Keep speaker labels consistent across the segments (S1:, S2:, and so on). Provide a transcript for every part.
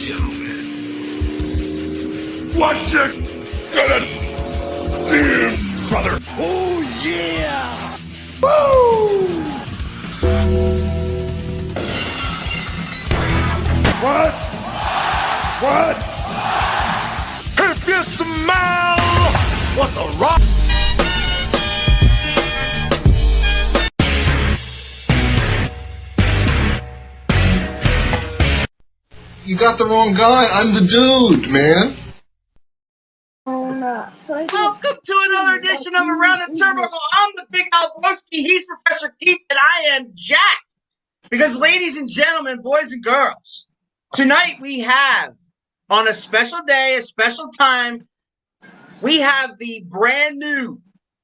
S1: gentlemen, what you gonna do, brother? Oh, yeah! Woo! What? What? If you smell what the rock...
S2: You got the wrong guy. I'm the dude, man.
S3: Welcome to another edition of Around the Turnbuckle. I'm the Big Albroski. He's Professor Keith, and I am Jack. Because, ladies and gentlemen, boys and girls, tonight we have, on a special day, a special time, we have the brand new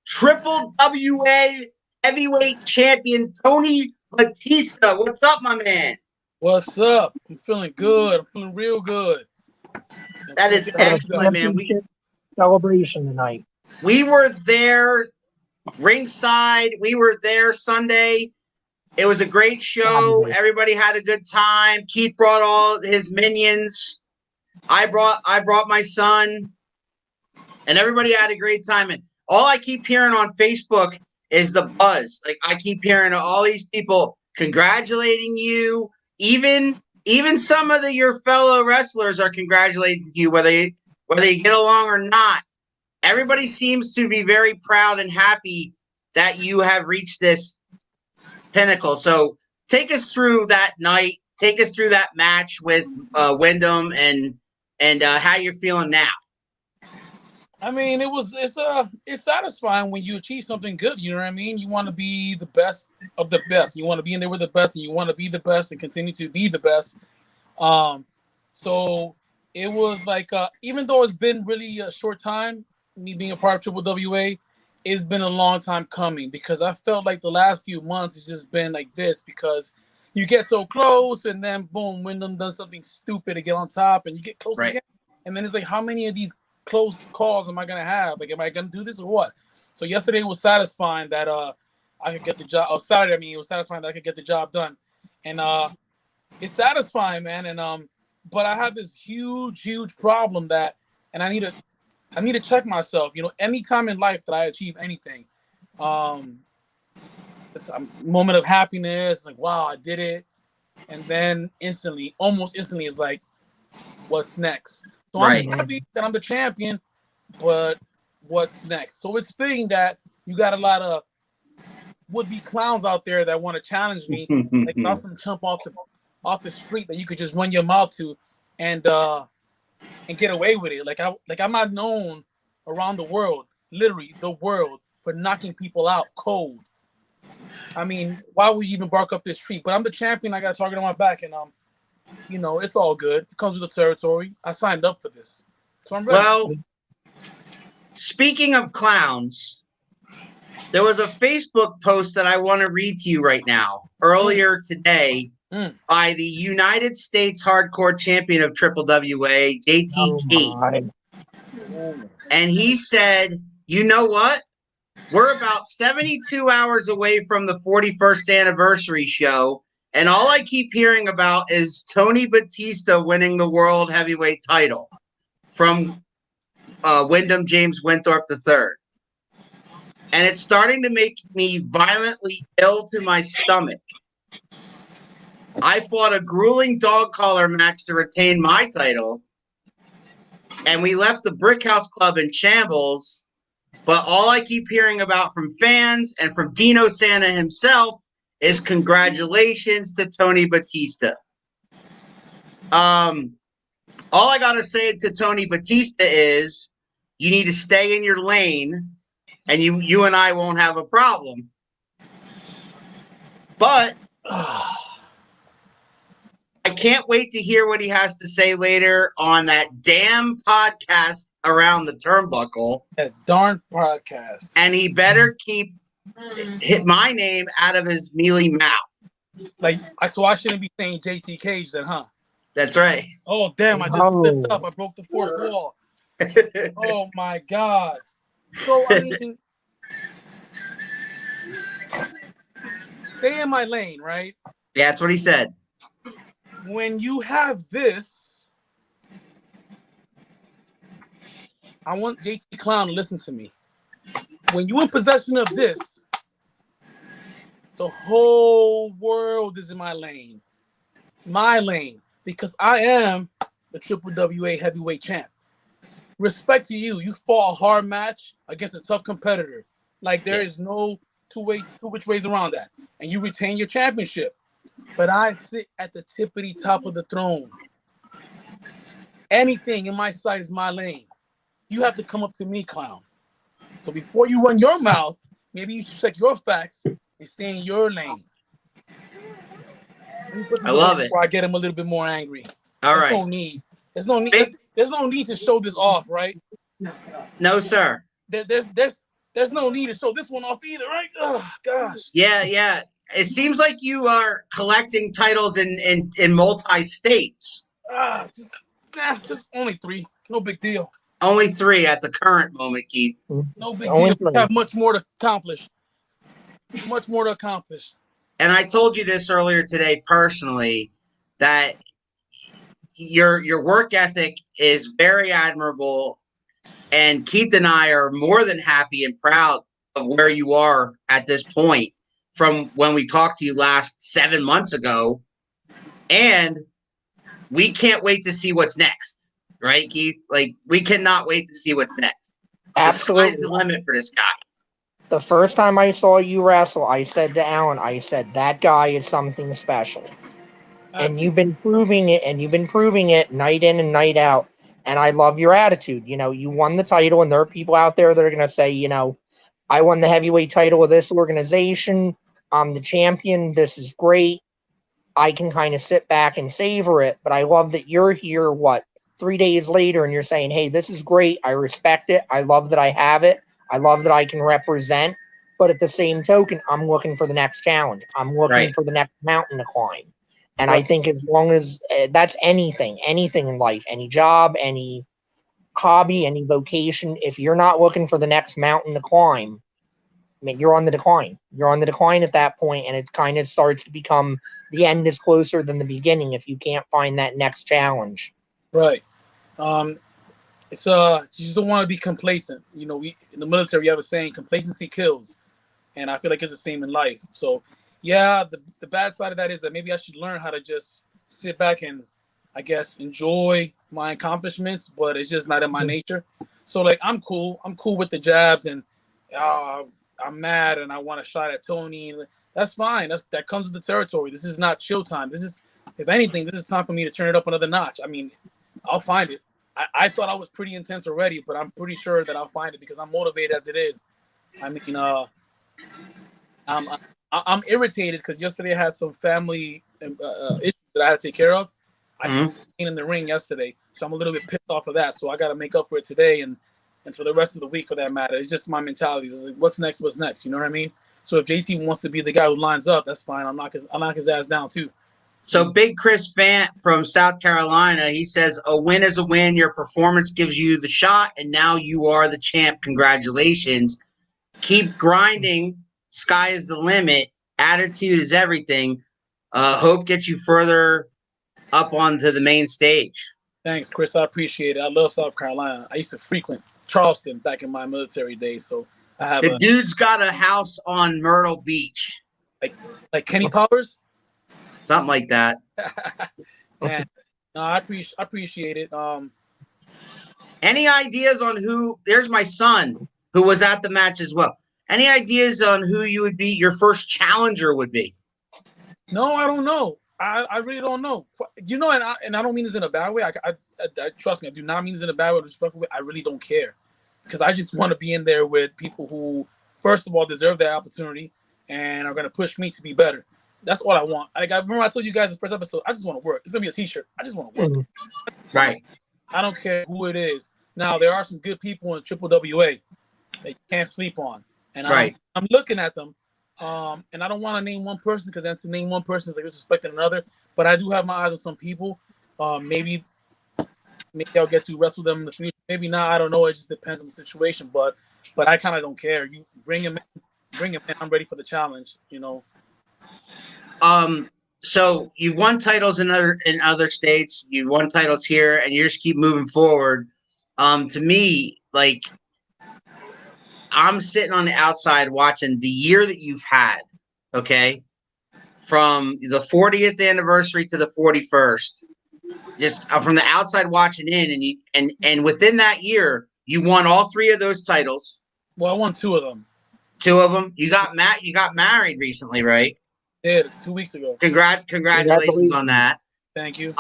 S3: WWWA Heavyweight Champion, Tony Batista. What's up, my man?
S4: What's up? I'm feeling good. I'm feeling real good.
S3: That is excellent, man.
S5: Celebration tonight.
S3: We were there ringside. We were there Sunday. It was a great show. Everybody had a good time. Keith brought all his minions. I brought my son, and everybody had a great time. And all I keep hearing on Facebook is the buzz. Like, I keep hearing all these people congratulating you. Even some of your fellow wrestlers are congratulating you, whether you get along or not. Everybody seems to be very proud and happy that you have reached this pinnacle. So take us through that night. Take us through that match with Wyndham and how you're feeling now.
S4: I mean, it's satisfying when you achieve something good. You know what I mean? You want to be the best of the best. You want to be in there with the best, and you want to be the best and continue to be the best. So it was like, even though it's been really a short time, me being a part of WWA, it's been a long time coming, because I felt like the last few months it's just been like this, because you get so close and then boom, Wyndham does something stupid to get on top, and you get close again, and then it's like, how many of these close calls am I gonna have? Like, am I gonna do this or what? So yesterday was satisfying that I could get the job. Oh, Saturday, I mean, it was satisfying that I could get the job done, and it's satisfying, man. And but I have this huge problem that, and I need to check myself. You know, anytime in life that I achieve anything, it's a moment of happiness, like, wow, I did it, and then almost instantly, it's like, what's next? So I'm happy that I'm the champion, but what's next? So it's fitting that you got a lot of would-be clowns out there that want to challenge me, like not some chump off the street that you could just run your mouth to and get away with it. Like I'm not known around the world, literally the world, for knocking people out cold. I mean, why would you even bark up this tree? But I'm the champion. I got a target on my back, and you know, it's all good. It comes with the territory. I signed up for this, so I'm ready.
S3: Well, speaking of clowns, there was a Facebook post that I want to read to you right now. Earlier today, by the United States Hardcore Champion of WWA, JTK. And he said, you know what? We're about 72 hours away from the 41st anniversary show, and all I keep hearing about is Tony Batista winning the World Heavyweight title from Wyndham James Winthorpe III. And it's starting to make me violently ill to my stomach. I fought a grueling dog collar match to retain my title, and we left the Brick House Club in shambles, but all I keep hearing about from fans and from Dino Santa himself is congratulations to Tony Batista. All I got to say to Tony Batista is you need to stay in your lane, and you and I won't have a problem. But I can't wait to hear what he has to say later on that damn podcast Around the Turnbuckle.
S4: That darn podcast.
S3: And he better hit my name out of his mealy mouth.
S4: Like, so I shouldn't be saying JT Cage then, huh?
S3: That's right.
S4: Oh, damn, I just slipped up. I broke the fourth wall. Oh, my God. So, I mean, stay in my lane, right?
S3: Yeah, that's what he said.
S4: When you have this, I want JT Clown to listen to me. When you're in possession of this, the whole world is in my lane. My lane. Because I am the WWWA heavyweight champ. Respect to you. You fought a hard match against a tough competitor. Like, there is no two which ways around that. And you retain your championship. But I sit at the tippity top of the throne. Anything in my sight is my lane. You have to come up to me, Clown. So before you run your mouth, maybe you should check your facts and stay in your lane.
S3: I love it.
S4: Before I get him a little bit more angry.
S3: All right.
S4: No need. There's no need. There's no need to show this off, right?
S3: No, sir.
S4: There's no need to show this one off either, right? Oh gosh.
S3: Yeah. It seems like you are collecting titles in multi-states.
S4: Just only 3. No big deal.
S3: Only 3 at the current moment, Keith.
S4: No big deal. We have much more to accomplish. Much more to accomplish.
S3: And I told you this earlier today personally, that your work ethic is very admirable, and Keith and I are more than happy and proud of where you are at this point from when we talked to you last 7 months ago. And we can't wait to see what's next. Right, Keith? Like, we cannot wait to see what's next.
S5: Absolutely.
S3: The sky's the limit for this guy.
S5: The first time I saw you wrestle, I said to Alan, I said, that guy is something special. And you've been proving it night in and night out. And I love your attitude. You know, you won the title, and there are people out there that are going to say, you know, I won the heavyweight title of this organization. I'm the champion. This is great. I can kind of sit back and savor it. But I love that you're here, 3 days later, and you're saying, hey, this is great. I respect it. I love that I have it. I love that I can represent. But at the same token, I'm looking for the next challenge. I'm looking for the next mountain to climb. And I think as long as that's anything in life, any job, any hobby, any vocation, if you're not looking for the next mountain to climb, I mean, you're on the decline. You're on the decline at that point, and it kind of starts to become the end is closer than the beginning if you can't find that next challenge.
S4: Right. It's you just don't want to be complacent. You know, we in the military we have a saying, complacency kills, and I feel like it's the same in life. So, yeah, the bad side of that is that maybe I should learn how to just sit back and, I guess, enjoy my accomplishments, but it's just not in my nature. So, like, I'm cool with the jabs, and I'm mad and I want a shot at Tony. That's fine. That comes with the territory. This is not chill time. This is, if anything, this is time for me to turn it up another notch. I mean, I'll find it. I thought I was pretty intense already, but I'm pretty sure that I'll find it because I'm motivated as it is. I mean, I'm irritated because yesterday I had some family issues that I had to take care of. I was in the ring yesterday, so I'm a little bit pissed off of that. So I got to make up for it today and for the rest of the week, for that matter. It's just my mentality. It's like, what's next? What's next? You know what I mean? So if JT wants to be the guy who lines up, that's fine. I'll knock his ass down too.
S3: So Big Chris Fant from South Carolina, he says, a win is a win. Your performance gives you the shot, and now you are the champ. Congratulations. Keep grinding. Sky is the limit. Attitude is everything. Hope gets you further up onto the main stage.
S4: Thanks, Chris. I appreciate it. I love South Carolina. I used to frequent Charleston back in my military days, so I have
S3: the dude's got a house on Myrtle Beach.
S4: Like Kenny Powers?
S3: Something like that.
S4: Man, no, I appreciate it.
S3: Any ideas on who? There's my son who was at the match as well. Any ideas on who you would be? Your first challenger would be?
S4: No, I don't know. I really don't know. You know, and I don't mean this in a bad way. I trust me. I do not mean this in a bad way. Respectful way. I really don't care because I just want to be in there with people who, first of all, deserve that opportunity and are going to push me to be better. That's all I want. Like, I remember I told you guys in the first episode, I just want to work. It's going to be a t-shirt. I just want to work.
S3: Right.
S4: I don't care who it is. Now, there are some good people in WWA that you can't sleep on. And I'm looking at them. And I don't want to name one person because then to name one person is like disrespecting another. But I do have my eyes on some people. Maybe I'll get to wrestle them in the future. Maybe not. I don't know. It just depends on the situation. But I kind of don't care. You bring him in. I'm ready for the challenge, you know.
S3: So you've won titles in other states, you've won titles here, and you just keep moving forward. To me, like I'm sitting on the outside watching the year that you've had, okay, from the 40th anniversary to the 41st, just from the outside watching in, and within that year, you won all 3 of those titles.
S4: Well, I won 2 of them.
S3: 2 of them. You got married recently, right?
S4: Yeah, 2 weeks ago.
S3: Congratulations on that.
S4: Thank you.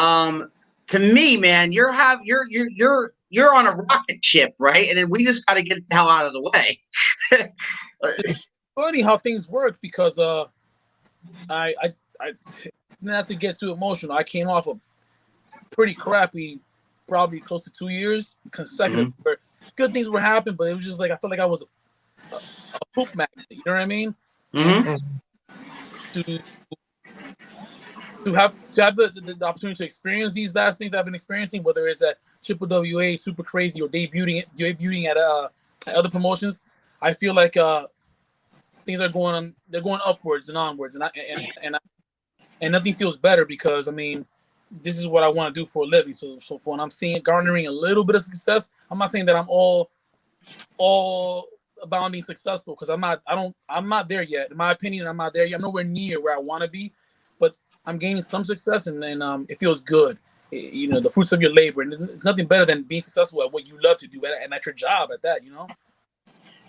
S3: To me, man, you're on a rocket ship, right? And then we just got to get the hell out of the way.
S4: It's funny how things work because I not to get too emotional. I came off a pretty crappy, probably close to 2 years consecutive, where good things were happening, but it was just like I felt like I was a poop magnet. You know what I mean? To have the opportunity to experience these last things I've been experiencing, whether it's at WWA, Super Crazy, or debuting at other promotions, I feel like things are going upwards and onwards, and nothing feels better because I mean, this is what I want to do for a living. So for when I'm seeing garnering a little bit of success, I'm not saying that I'm all about being successful because I'm not there yet. In my opinion, I'm not there yet. I'm nowhere near where I want to be, but I'm gaining some success, and it feels good. You know, the fruits of your labor, and it's nothing better than being successful at what you love to do, and at your job at that. You know,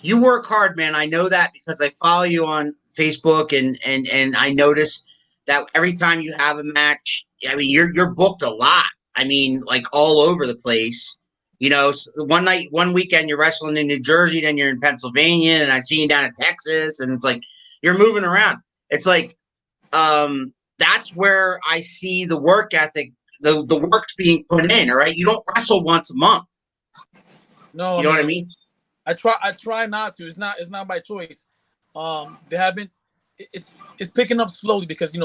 S3: you work hard, man. I know that because I follow you on Facebook, and I notice that every time you have a match, I mean, you're booked a lot. I mean, like all over the place. You know, one weekend you're wrestling in New Jersey, then you're in Pennsylvania, and I see you down in Texas, and it's like you're moving around. It's like, that's where I see the work ethic, the work's being put in. All right, you don't wrestle once a month.
S4: No,
S3: you know what I mean.
S4: I try not to. It's not by choice. There have been. It's picking up slowly because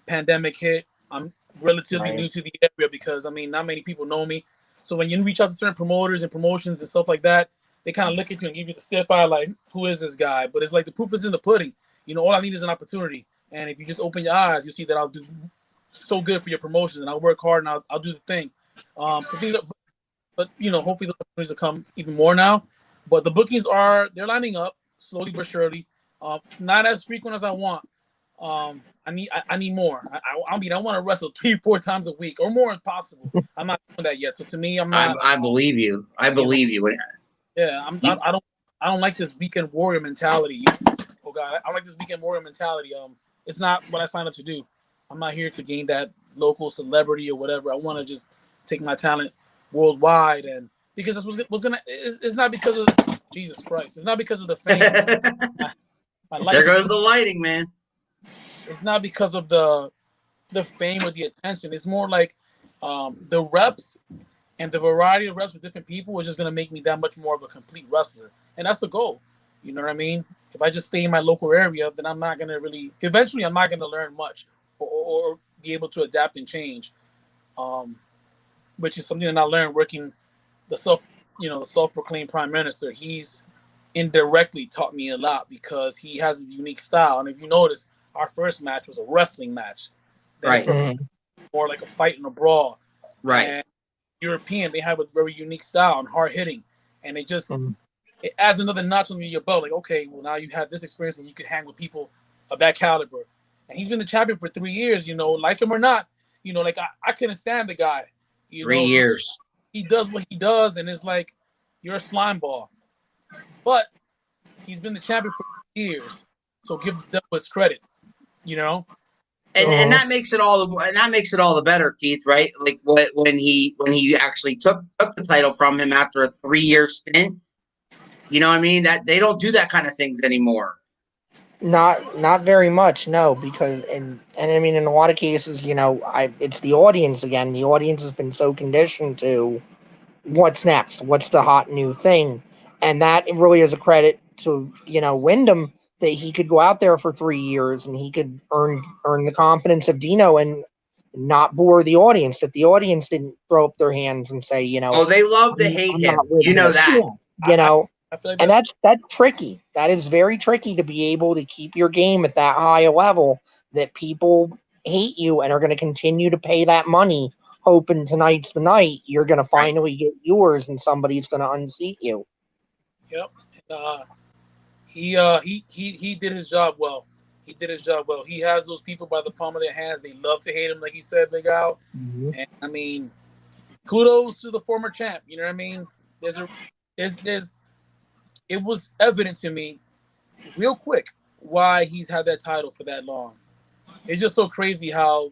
S4: pandemic hit. I'm relatively new to the area because I mean not many people know me. So when you reach out to certain promoters and promotions and stuff like that, they kind of look at you and give you the stiff eye, like, who is this guy? But it's like the proof is in the pudding. You know, all I need is an opportunity. And if you just open your eyes, you'll see that I'll do so good for your promotions, and I'll work hard, and I'll do the thing. But hopefully the opportunities will come even more now. But the bookings they're lining up slowly but surely. Not as frequent as I want. I need more. I want to wrestle 3-4 times a week or more if possible. I'm not doing that yet. So to me, I'm not.
S3: I believe you. I believe you.
S4: Yeah, I don't like this weekend warrior mentality. Oh God, I don't like this weekend warrior mentality. It's not what I signed up to do. I'm not here to gain that local celebrity or whatever. I want to just take my talent worldwide, and because that's what's gonna. It's not because of Jesus Christ. It's not because of the fame.
S3: There goes the lighting, man.
S4: It's not because of the fame or the attention. It's more like the reps and the variety of reps with different people is just gonna make me that much more of a complete wrestler, and that's the goal. You know what I mean? If I just stay in my local area, then I'm not gonna really. Eventually, I'm not gonna learn much or be able to adapt and change, which is something that I learned working the self-proclaimed prime minister. He's indirectly taught me a lot because he has his unique style. And if you notice, our first match was a wrestling match,
S3: right?
S4: More like a fight and a brawl,
S3: right?
S4: And European, they have a very unique style and hard hitting, and it just it adds another notch on your belt. Like, okay, well now you have this experience and you can hang with people of that caliber. And he's been the champion for 3 years, like him or not. Like I couldn't stand the guy.
S3: 3 years.
S4: He does what he does, and it's like you're a slime ball. But he's been the champion for years, so give the devil his credit,
S3: And that makes it all the better, Keith. Right? Like when he actually took the title from him after a 3-year stint. You know what I mean? That they don't do that kind of things anymore.
S5: Not very much, no, because and I mean in a lot of cases, it's the audience again. The audience has been so conditioned to what's next, what's the hot new thing, and that really is a credit to Wyndham that he could go out there for 3 years and he could earn the confidence of Dino and not bore the audience. That the audience didn't throw up their hands and say,
S3: oh, they love to hate him. You know that.
S4: I feel like
S5: and that's tricky. That is very tricky to be able to keep your game at that high a level that people hate you and are going to continue to pay that money, hoping tonight's the night you're going to finally get yours and somebody's going to unseat you.
S4: Yep. He did his job well. He did his job well. He has those people by the palm of their hands. They love to hate him, like you said, Big Al.
S5: Mm-hmm.
S4: And I mean, kudos to the former champ. You know what I mean? It was evident to me real quick why he's had that title for that long. It's just so crazy how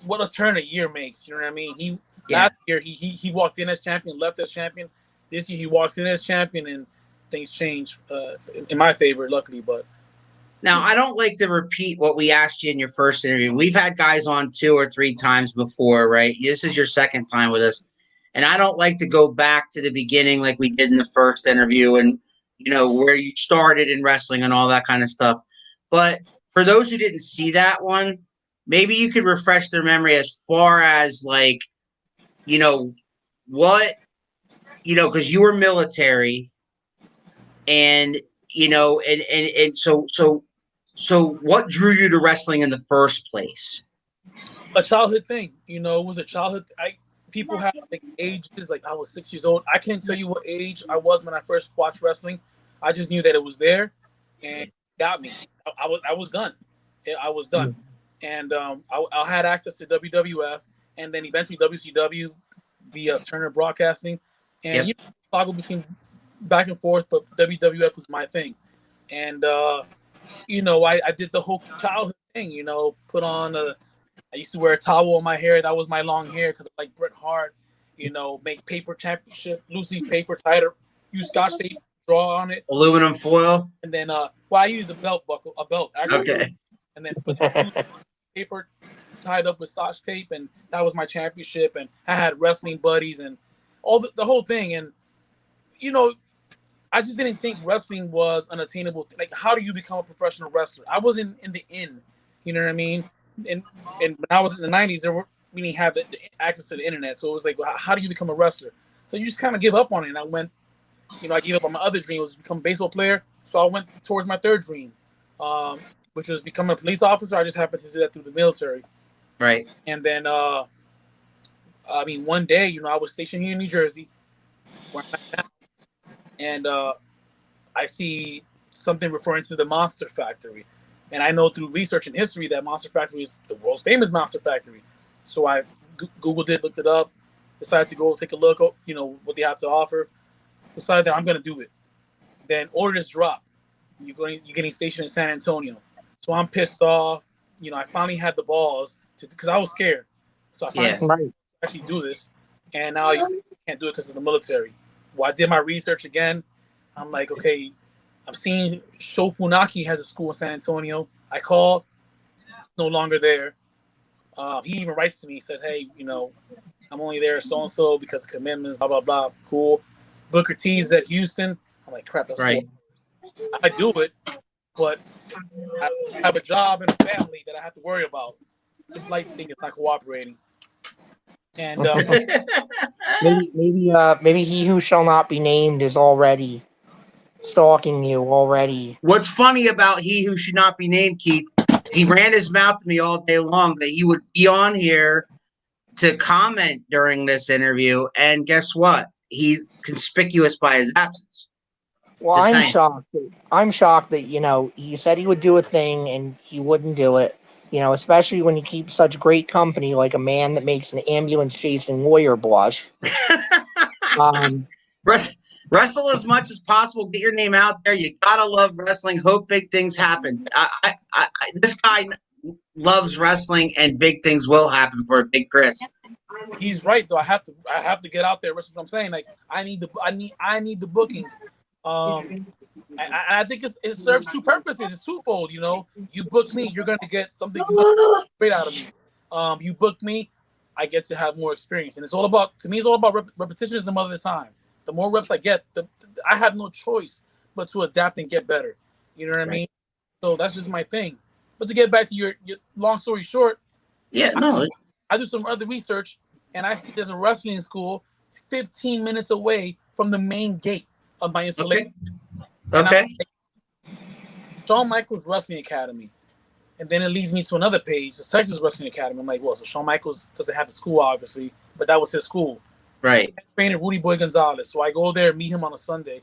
S4: what a turn a year makes. You know what I mean? Last year he walked in as champion, left as champion. This year he walks in as champion, and things change in my favor, luckily. But
S3: now I don't like to repeat what we asked you in your first interview. We've had guys on 2 or 3 times before, right? This is your second time with us, and I don't like to go back to the beginning like we did in the first interview, and where you started in wrestling and all that kind of stuff. But for those who didn't see that one, maybe you could refresh their memory as far as what, because you were military, and so what drew you to wrestling in the first place?
S4: A childhood thing, it was a childhood. People have like ages, like I was 6 years old. I can't tell you what age I was when I first watched wrestling. I just knew that it was there, and it got me. I was done. I was done, and I had access to WWF, and then eventually WCW via Turner Broadcasting, and toggle between back and forth. But WWF was my thing, and I did the whole childhood thing. Put on I used to wear a towel on my hair. That was my long hair because I like Bret Hart. Make paper championship, loosely paper, tie it, use Scotch tape, draw on it,
S3: aluminum foil,
S4: and then I used a belt actually.
S3: Okay.
S4: And then put the paper tied up with Scotch tape, and that was my championship. And I had wrestling buddies and all the whole thing. And I just didn't think wrestling was unattainable. Like, how do you become a professional wrestler? I wasn't in the inn, you know what I mean? And when I was in the 90s, we didn't have the access to the internet, so it was like, well, how do you become a wrestler? So you just kind of give up on it. And I went, I gave up on my other dream, was to become a baseball player. So I went towards my third dream, which was becoming a police officer. I just happened to do that through the military.
S3: Right.
S4: And then, one day, I was stationed here in New Jersey, where I'm at now, and I see something referring to the Monster Factory. And I know through research and history that Monster Factory is the world's famous Monster Factory. So I Googled it, looked it up, decided to go take a look, what they have to offer. Decided that I'm going to do it. Then orders drop. You're getting stationed in San Antonio. So I'm pissed off. I finally had the balls because I was scared. So I finally actually do this. And now you can't do it because of the military. Well, I did my research again. I'm like, okay, I'm seeing Sho Funaki has a school in San Antonio. I called. It's no longer there. He even writes to me. He said, hey, I'm only there so-and-so because of commitments, blah, blah, blah. Cool. Booker T's at Houston. I'm like, crap, that's right. I do it, but I have a job and a family that I have to worry about. This life thing is not cooperating. And
S5: maybe he who shall not be named is already stalking you already.
S3: What's funny about he who should not be named, Keith, is he ran his mouth to me all day long that he would be on here to comment during this interview, and guess what? He's conspicuous by his absence.
S5: Well, I'm shocked that he said he would do a thing and he wouldn't do it. Especially when you keep such great company like a man that makes an ambulance chasing lawyer blush.
S3: Wrestle as much as possible. Get your name out there. You gotta love wrestling. Hope big things happen. This guy loves wrestling, and big things will happen for Big Chris.
S4: He's right though. I have to get out there. That's what I'm saying. Like I need the bookings. I think it serves two purposes. It's twofold. You book me, you're gonna get something great out of me. You book me, I get to have more experience, and it's all about repetition is the mother of the time. The more reps I get, I have no choice but to adapt and get better. You know what I mean? So that's just my thing. But to get back to your long story short, I do some other research, and I see there's a wrestling school 15 minutes away from the main gate of my installation.
S3: Okay.
S4: Shawn Michaels Wrestling Academy. And then it leads me to another page, the Texas Wrestling Academy. I'm like, well, so Shawn Michaels doesn't have a school, obviously, but that was his school.
S3: Right.
S4: Training Rudy Boy Gonzalez. So I go there, meet him on a Sunday.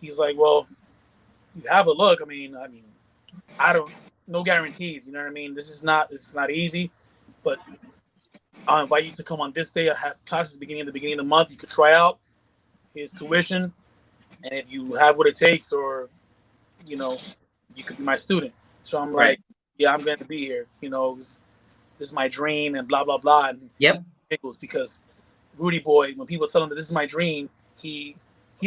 S4: He's like, well, you have a look. I mean, I don't, no guarantees. You know what I mean? This is not easy, but I'll invite you to come on this day. I have classes beginning of the month. You could try out his tuition, and if you have what it takes, or you could be my student. So I'm like, yeah, I'm going to be here. This is my dream, and blah blah blah. And
S3: yep,
S4: because Rudy Boy, when people tell him that this is my dream, he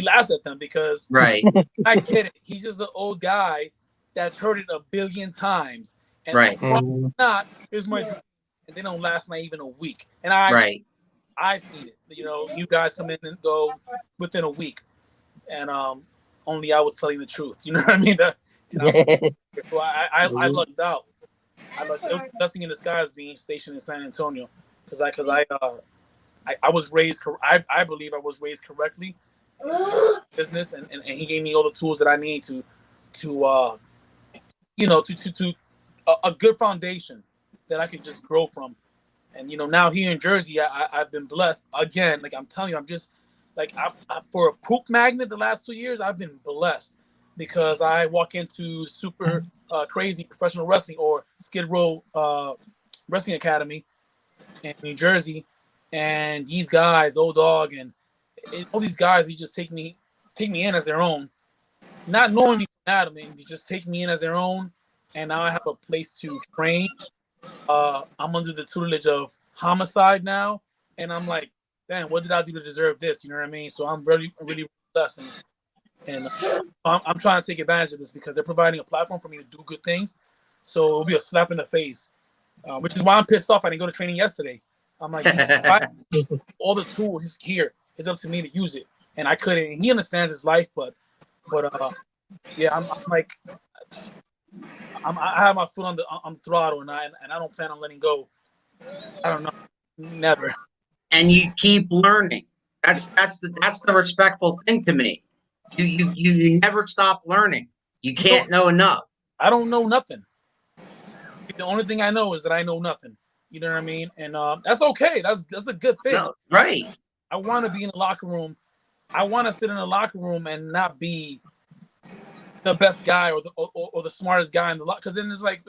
S4: laughs at them because
S3: right.
S4: I get it. He's just an old guy that's heard it a billion times, and
S3: right.
S4: Not here's my dream. And they don't last not even a week. And I've seen it. You guys come in and go within a week, and only I was telling the truth. You know what I mean? I lucked out. It was a blessing in disguise being stationed in San Antonio, because I was raised. I believe I was raised correctly in business, and he gave me all the tools that I need to a good foundation that I could just grow from. And now here in Jersey, I've been blessed again. Like I'm telling you, I'm just like for a poop magnet the last 2 years, I've been blessed because I walk into super crazy professional wrestling or Skid Row Wrestling Academy in New Jersey, and these guys, Old Dog, and all these guys, they just take me in as their own, not knowing me from Adam, and they just take me in as their own. And now I have a place to train. I'm under the tutelage of Homicide now, and I'm like, damn, what did I do to deserve this? You know what I mean? So I'm really, really blessed, and I'm trying to take advantage of this because they're providing a platform for me to do good things. So it'll be a slap in the face, which is why I'm pissed off. I didn't go to training yesterday. I'm like, all the tools is here. It's up to me to use it, and I couldn't. And he understands his life, but yeah, I'm like. I have my foot on the throttle, and I don't plan on letting go. I don't know, never.
S3: And you keep learning. That's the respectful thing to me. You never stop learning. You can't know enough.
S4: I don't know nothing. The only thing I know is that I know nothing. You know what I mean? And that's okay. That's a good thing.
S3: No, right.
S4: I want to be in the locker room. I want to sit in the locker room and not be the best guy or the smartest guy in the locker, because then it's like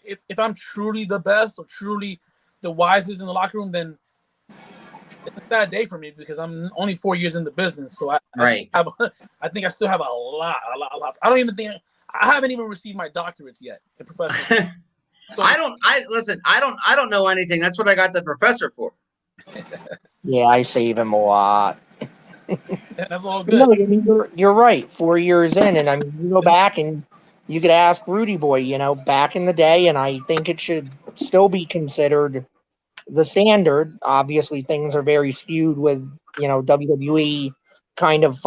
S4: if I'm truly the best or truly the wisest in the locker room, then it's a sad day for me because I'm only 4 years in the business. So I think I still have a lot. I don't even think I haven't even received my doctorates yet in professional. So,
S3: I don't know anything. That's what I got the professor for.
S5: Yeah, I save him a lot.
S4: That's all good.
S5: No, I mean, you're right. 4 years in, and I mean, you go back and you could ask Rudy Boy, back in the day, and I think it should still be considered the standard. Obviously, things are very skewed with, WWE kind of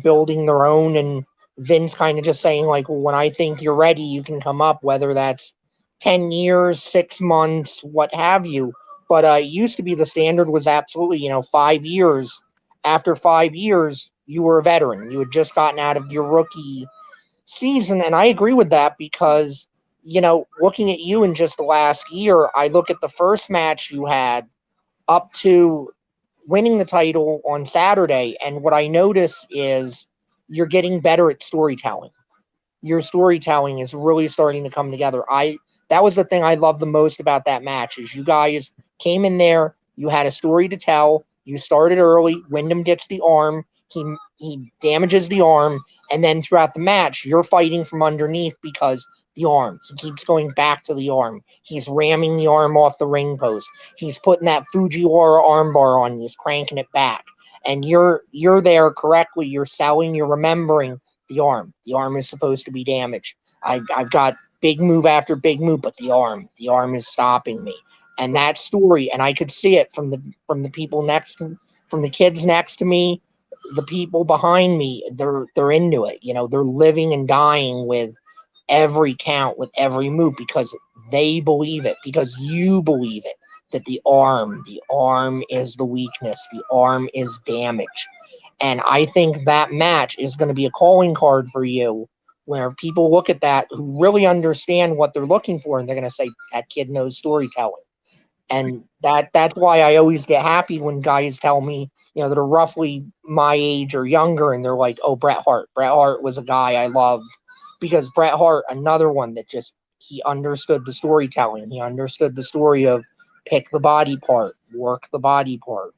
S5: building their own, and Vince kind of just saying, like, well, when I think you're ready, you can come up, whether that's 10 years, 6 months, what have you. But it used to be the standard was absolutely, 5 years. After 5 years, you were a veteran. You had just gotten out of your rookie season. And I agree with that because, looking at you in just the last year, I look at the first match you had up to winning the title on Saturday. And what I notice is you're getting better at storytelling. Your storytelling is really starting to come together. That was the thing I loved the most about that match is you guys came in there, you had a story to tell. You started early. Wyndham gets the arm. He damages the arm. And then throughout the match, you're fighting from underneath because the arm. He keeps going back to the arm. He's ramming the arm off the ring post. He's putting that Fujiwara arm bar on. He's cranking it back. And you're there correctly. You're selling. You're remembering the arm. The arm is supposed to be damaged. I've got big move after big move, but the arm is stopping me. And that story, and I could see it from the people from the kids next to me, the people behind me, they're into it. They're living and dying with every count, with every move, because they believe it, because you believe it, that the arm is the weakness, the arm is damage. And I think that match is going to be a calling card for you, where people look at that who really understand what they're looking for, and they're going to say, that kid knows storytelling. And that's why I always get happy when guys tell me, that are roughly my age or younger, and they're like, "Oh, Bret Hart. Bret Hart was a guy I loved," because Bret Hart, another one that he understood the storytelling. He understood the story of pick the body part, work the body part.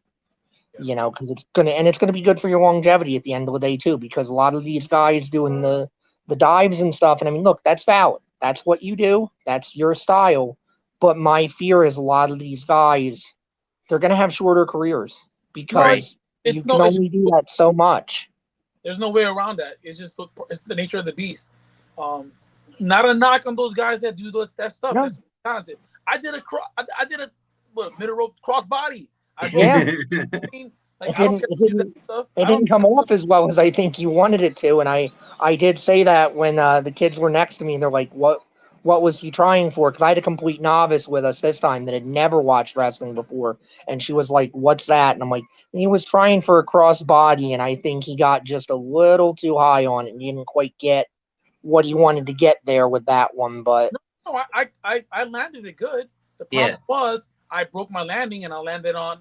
S5: Because it's gonna be good for your longevity at the end of the day too. Because a lot of these guys doing the dives and stuff, and I mean, look, that's valid. That's what you do. That's your style. But my fear is a lot of these guys, they're gonna have shorter careers because you can only do that so much.
S4: There's no way around that. It's the nature of the beast. Not a knock on those guys that do that stuff. No. That's talented. I did a middle rope crossbody.
S5: It didn't come off as well as I think you wanted it to, and I did say that when the kids were next to me, and they're like, "What was he trying for?" Because I had a complete novice with us this time that had never watched wrestling before, and she was like, "What's that?" And I'm like, "He was trying for a crossbody, and I think he got just a little too high on it, and he didn't quite get what he wanted to get there with that one." But
S4: no, I landed it good. The problem was I broke my landing, and I landed on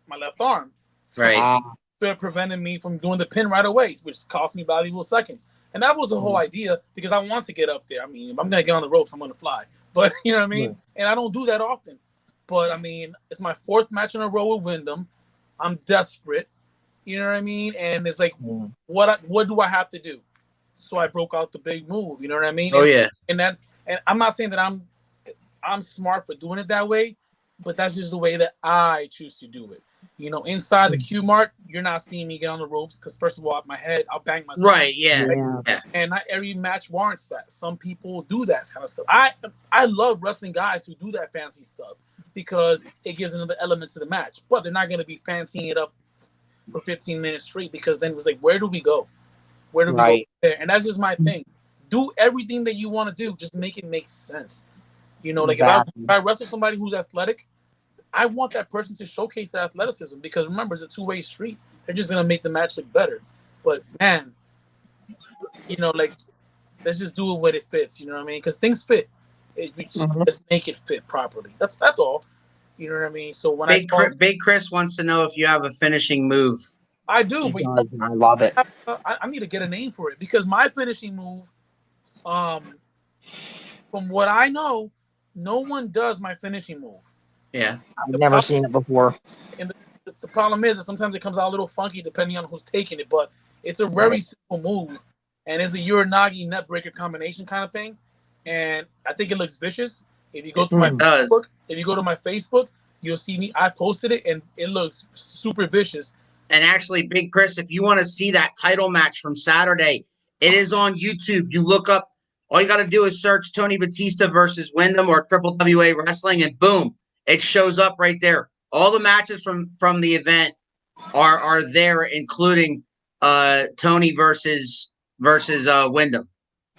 S4: my left arm.
S3: Right.
S4: It prevented me from doing the pin right away, which cost me valuable seconds. And that was the whole idea, because I want to get up there. I mean, if I'm going to get on the ropes, I'm going to fly. But, you know what I mean? Yeah. And I don't do that often. But, I mean, it's my 4th match in a row with Wyndham. I'm desperate. You know what I mean? And it's like, what do I have to do? So I broke out the big move. You know what I mean?
S3: Oh, yeah.
S4: And I'm not saying that I'm smart for doing it that way, but that's just the way that I choose to do it. Inside the Q Mart, you're not seeing me get on the ropes because, first of all, my head, I'll bang myself.
S3: Right, yeah.
S4: And not every match warrants that. Some people do that kind of stuff. I love wrestling guys who do that fancy stuff because it gives another element to the match. But they're not going to be fancying it up for 15 minutes straight, because then it was like, where do we go? Where do we go there? And that's just my thing. Do everything that you want to do. Just make it make sense. Like if I wrestle somebody who's athletic, I want that person to showcase their athleticism, because remember, it's a two-way street. They're just going to make the match look better. But, man, let's just do it when it fits, you know what I mean? Because things fit. Let's make it fit properly. That's all. You know what I mean? So when
S3: Big Chris wants to know if you have a finishing move.
S4: I do, but
S5: I love it.
S4: I need to get a name for it, because my finishing move, from what I know, no one does my finishing move.
S3: Yeah,
S5: I've never seen it before.
S4: And the problem is that sometimes it comes out a little funky depending on who's taking it, but it's a very simple move, and it's a Uranagi Netbreaker combination kind of thing, and I think it looks vicious. If you go to my Facebook, you'll see me. I posted it, and it looks super vicious.
S3: And actually, Big Chris, if you want to see that title match from Saturday, it is on YouTube. You look up. All you got to do is search Tony Batista versus Wyndham or WWA Wrestling, and boom. It shows up right there. All the matches from the event are there, including Tony versus Wyndham.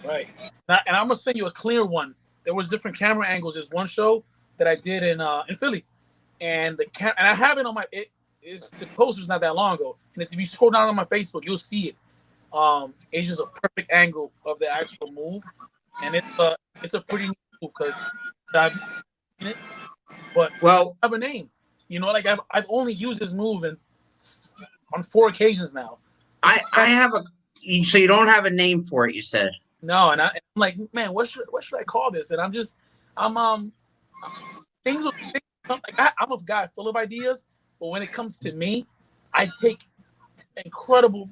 S4: Right. Now, and I'm gonna send you a clear one. There was different camera angles. There's one show that I did in Philly, and and I have it on my. The post was not that long ago, and if you scroll down on my Facebook, you'll see it. It's just a perfect angle of the actual move, and it's a pretty neat move because I've seen it. But I have a name, I've only used this move on 4 occasions now.
S3: I have so you don't have a name for it, you said?
S4: No, and I'm like, man, what should I call this? And I'm things like I'm a guy full of ideas, but when it comes to me, I take incredible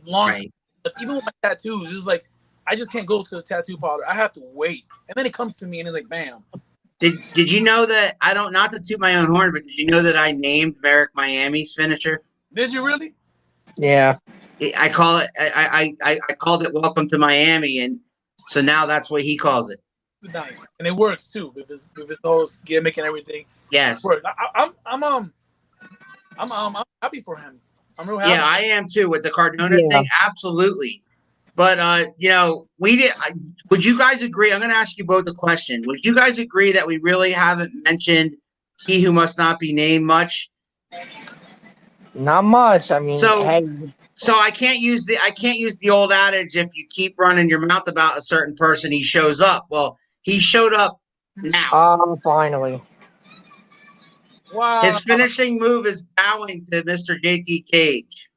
S4: long time. Even with my tattoos, it's like I just can't go to the tattoo parlor. I have to wait, and then it comes to me, and it's like, bam.
S3: Did you know that not to toot my own horn, but did you know that I named Merrick Miami's finisher?
S4: Did you really?
S5: Yeah.
S3: I call it. I called it "Welcome to Miami," and so now that's what he calls it.
S4: Nice, and it works too with his whole gimmick and everything.
S3: Yes.
S4: I'm happy for him. I'm real happy.
S3: Yeah, I am too with the Cardona thing. Absolutely. But, would you guys agree? I'm going to ask you both a question. Would you guys agree that we really haven't mentioned He Who Must Not Be Named much?
S5: Not much. I mean,
S3: so I can't use the old adage, if you keep running your mouth about a certain person, he shows up. Well, he showed up now.
S5: Finally.
S4: Wow.
S3: His finishing move is bowing to Mr. JT Cage.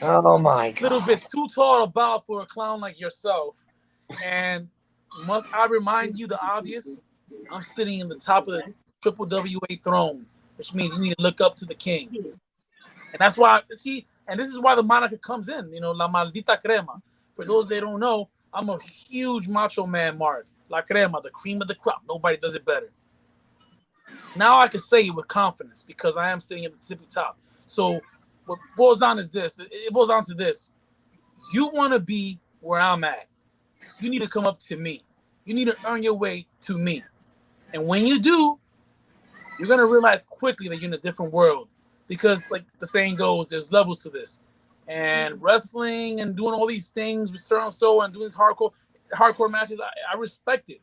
S5: Oh my god.
S4: A little bit too tall to bow for a clown like yourself. And must I remind you the obvious? I'm sitting in the top of the WWA throne, which means you need to look up to the king. And that's why, see, and this is why the moniker comes in, you know, La Maldita Crema. For those that don't know, I'm a huge Macho Man mark. La Crema, the cream of the crop. Nobody does it better. Now I can say it with confidence because I am sitting at the tippy top. So what boils down is this. It boils down to this. You want to be where I'm at. You need to come up to me. You need to earn your way to me. And when you do, you're going to realize quickly that you're in a different world. Because like the saying goes, there's levels to this. And wrestling and doing all these things with so and doing these hardcore matches, I respect it.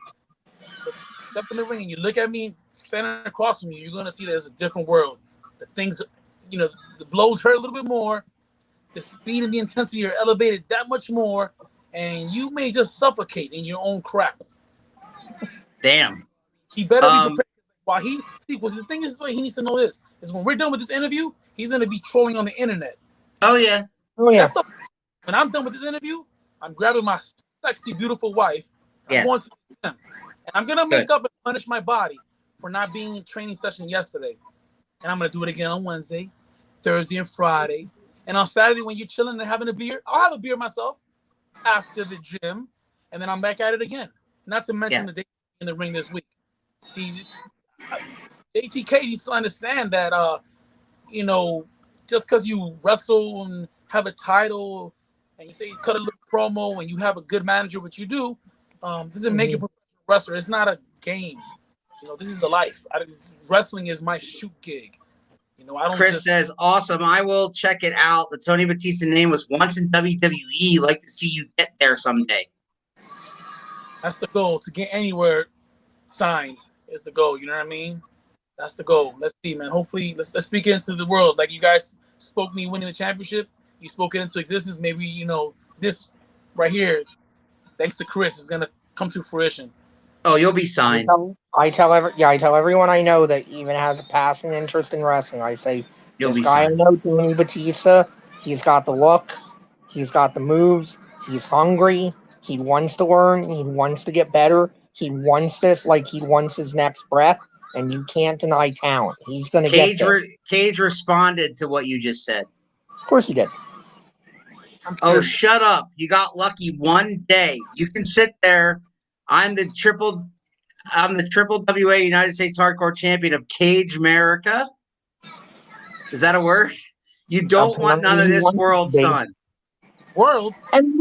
S4: But step in the ring and you look at me, standing across from you, you're going to see there's a different world. The things, you know, the blows hurt a little bit more. The speed and the intensity are elevated that much more. And you may just suffocate in your own crap.
S3: Damn.
S4: He better be prepared. While because the thing is, he needs to know this, is when we're done with this interview, he's going to be trolling on the internet.
S3: Oh, yeah.
S5: Oh yeah.
S4: When I'm done with this interview, I'm grabbing my sexy, beautiful wife.
S3: Yes.
S4: I'm going to the gym, and I'm going to make up and punish my body for not being in training session yesterday. And I'm going to do it again on Wednesday, Thursday, and Friday. And on Saturday, when you're chilling and having a beer, I'll have a beer myself after the gym, and then I'm back at it again. Not to mention the day in the ring this week. See, ATK needs to understand that, you know, just because you wrestle and have a title and you say you cut a little promo and you have a good manager, which you do, doesn't make you a professional wrestler. It's not a game. You know, this is a life. Wrestling is my shoot gig. You know, I don't.
S3: Chris says, awesome. I will check it out. The Tony Batista name was once in WWE. Like to see you get there someday.
S4: That's the goal. To get anywhere signed is the goal. You know what I mean? That's the goal. Let's see, man. Hopefully, let's speak it into the world. Like you guys spoke me winning the championship. You spoke it into existence. Maybe, you know, this right here, thanks to Chris, is gonna come to fruition.
S3: Oh, you'll be signed.
S5: I tell everyone I know that even has a passing interest in wrestling. I say, this guy I know, Tony Batista, he's got the look, he's got the moves, he's hungry, he wants to learn, he wants to get better, he wants this like he wants his next breath, and you can't deny talent. He's going to get there.
S3: Cage responded to what you just said.
S5: Of course he did.
S3: Oh, shut up. You got lucky one day. You can sit there. I'm the triple WA United States Hardcore Champion of Cage America. Is that a word? You don't want none of this world, son.
S4: World.
S5: And